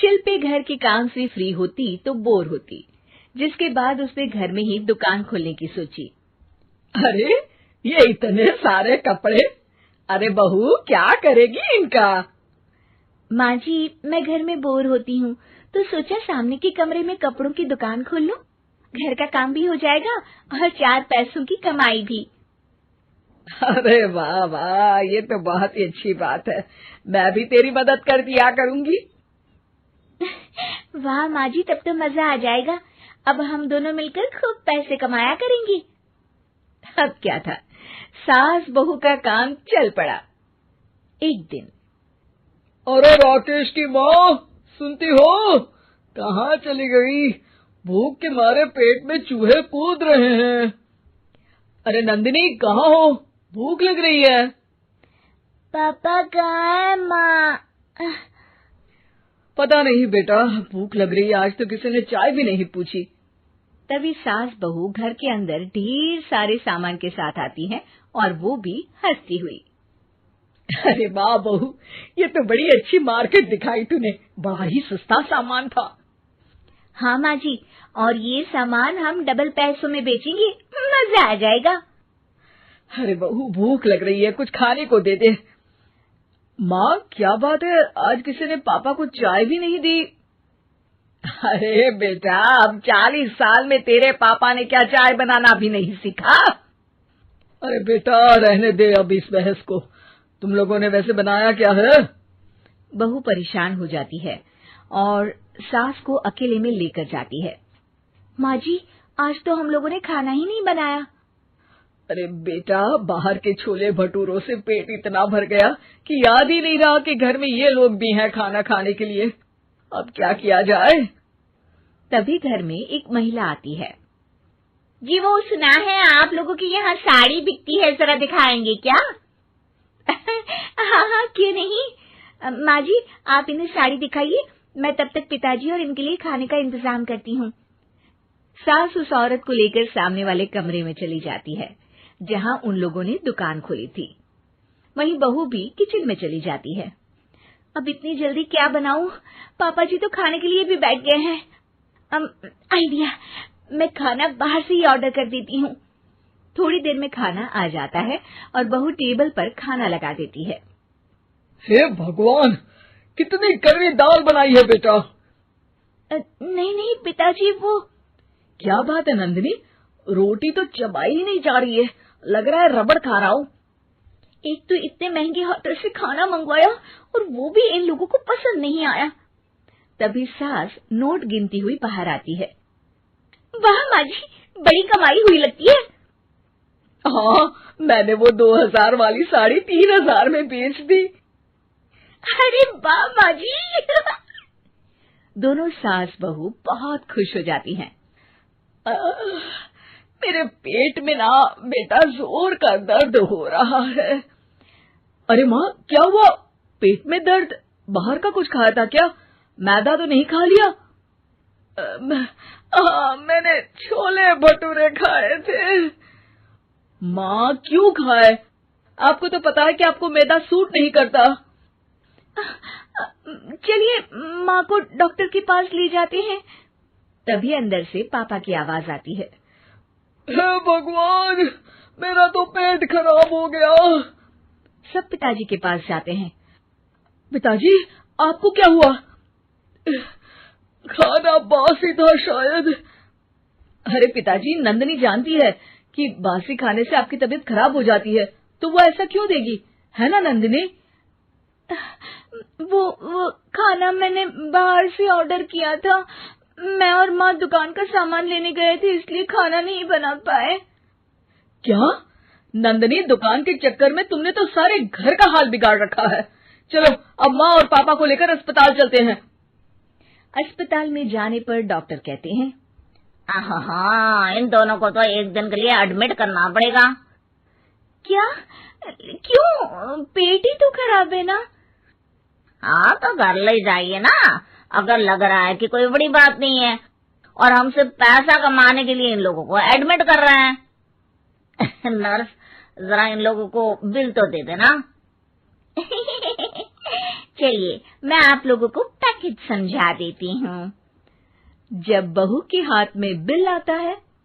शिल्पी घर के काम से फ्री होती तो बोर होती, जिसके बाद उसने घर में ही दुकान खोलने की सोची। अरे ये इतने सारे कपड़े, अरे बहू क्या करेगी इनका? माँ जी, मैं घर में बोर होती हूँ तो सोचा सामने के कमरे में कपड़ों की दुकान खोल लूं। घर का काम भी हो जाएगा और 4 पैसों की कमाई भी। अरे वाह वाह, ये तो बहुत ही अच्छी बात है। मैं भी तेरी मदद कर दिया करूंगी। वाह माँ जी, तब तो मजा आ जाएगा। अब हम दोनों मिलकर खूब पैसे कमाया करेंगे। अब क्या था, सास बहू का काम चल पड़ा। एक दिन, अरे राकेश की माँ, सुनती हो? कहाँ चली गई? भूख के मारे पेट में चूहे कूद रहे हैं। अरे नंदिनी, कहाँ हो? भूख लग रही है। पापा कहाँ है माँ? पता नहीं बेटा, भूख लग रही है। आज तो किसी ने चाय भी नहीं पूछी। तभी सास बहू घर के अंदर ढेर सारे सामान के साथ आती हैं और वो भी हंसती हुई। अरे वाह बहू, ये तो बड़ी अच्छी मार्केट दिखाई तूने। बड़ा ही सस्ता सामान था। हाँ माँ जी, और ये सामान हम डबल पैसों में बेचेंगे, मजा आ जाएगा। अरे बहू, भूख लग रही है, कुछ खाने को दे दे। माँ क्या बात है, आज किसी ने पापा को चाय भी नहीं दी? अरे बेटा, अब 40 साल में तेरे पापा ने क्या चाय बनाना भी नहीं सीखा? अरे बेटा रहने दे अब इस बहस को। तुम लोगों ने वैसे बनाया क्या है? बहू परेशान हो जाती है और सास को अकेले में लेकर जाती है। माँ जी, आज तो हम लोगों ने खाना ही नहीं बनाया। अरे बेटा, बाहर के छोले भटूरों से पेट इतना भर गया कि याद ही नहीं रहा कि घर में ये लोग भी हैं खाना खाने के लिए। अब क्या किया जाए? तभी घर में एक महिला आती है। जी, वो सुना है आप लोगों की यहाँ साड़ी बिकती है, जरा दिखाएंगे क्या? हाँ हाँ, क्यों नहीं। माँ जी, आप इन्हें साड़ी दिखाइए, मैं तब तक पिताजी और इनके लिए खाने का इंतजाम करती हूँ। सास उस औरत को लेकर सामने वाले कमरे में चली जाती है जहाँ उन लोगों ने दुकान खोली थी। वहीं बहू भी किचन में चली जाती है। अब इतनी जल्दी क्या बनाऊं? पापा जी तो खाने के लिए भी बैठ गए हैं। आइडिया, मैं खाना बाहर से ही ऑर्डर कर देती हूँ। थोड़ी देर में खाना आ जाता है और बहू टेबल पर खाना लगा देती है। हे भगवान, कितनी कड़वी दाल बनाई है बेटा। नहीं नहीं पिताजी, वो क्या बात है नंदिनी, रोटी तो चबाई ही नहीं जा रही है, लग रहा है रबड़ खा रहा हूँ। एक तो इतने महंगे होटल से खाना मंगवाया और वो भी इन लोगों को पसंद नहीं आया। तभी सास नोट गिनती हुई बाहर आती है। वाह माँ जी, बड़ी कमाई हुई लगती है। हाँ, मैंने वो 2000 वाली साड़ी 3000 में बेच दी। अरे वाह माँ जी। दोनों सास बहू बहुत खुश हो जाती हैं। मेरे पेट में ना बेटा जोर का दर्द हो रहा है। अरे माँ, क्या हुआ? पेट में दर्द? बाहर का कुछ खाया था क्या? मैदा तो नहीं खा लिया? मैंने छोले भटूरे खाए थे। माँ क्यों खाए? आपको तो पता है कि आपको मैदा सूट नहीं करता। चलिए माँ को डॉक्टर के पास ले जाते हैं। तभी अंदर से पापा की आवाज आती है। हे भगवान, मेरा तो पेट खराब हो गया। सब पिताजी के पास जाते हैं। पिताजी, आपको क्या हुआ? खाना बासी था शायद। अरे पिताजी, नंदिनी जानती है कि बासी खाने से आपकी तबीयत खराब हो जाती है, तो वो ऐसा क्यों देगी, है ना नंदिनी? वो खाना मैंने बाहर से ऑर्डर किया था। मैं और माँ दुकान का सामान लेने गए थे, इसलिए खाना नहीं बना पाए। क्या नंदिनी, दुकान के चक्कर में तुमने तो सारे घर का हाल बिगाड़ रखा है। चलो अब माँ और पापा को लेकर अस्पताल चलते हैं। अस्पताल में जाने पर डॉक्टर कहते हैं, हाँ, इन दोनों को तो एक दिन के लिए एडमिट करना पड़ेगा। क्या? क्यों? पेट ही तो खराब है ना। हाँ, तो घर ले जाइए ना, अगर लग रहा है कि कोई बड़ी बात नहीं है और हम सिर्फ पैसा कमाने के लिए इन लोगों को एडमिट कर रहे हैं। नर्स, जरा इन लोगों को बिल तो दे देना। चलिए मैं आप लोगों को पैकेज समझा देती हूँ। जब बहू के हाथ में बिल आता है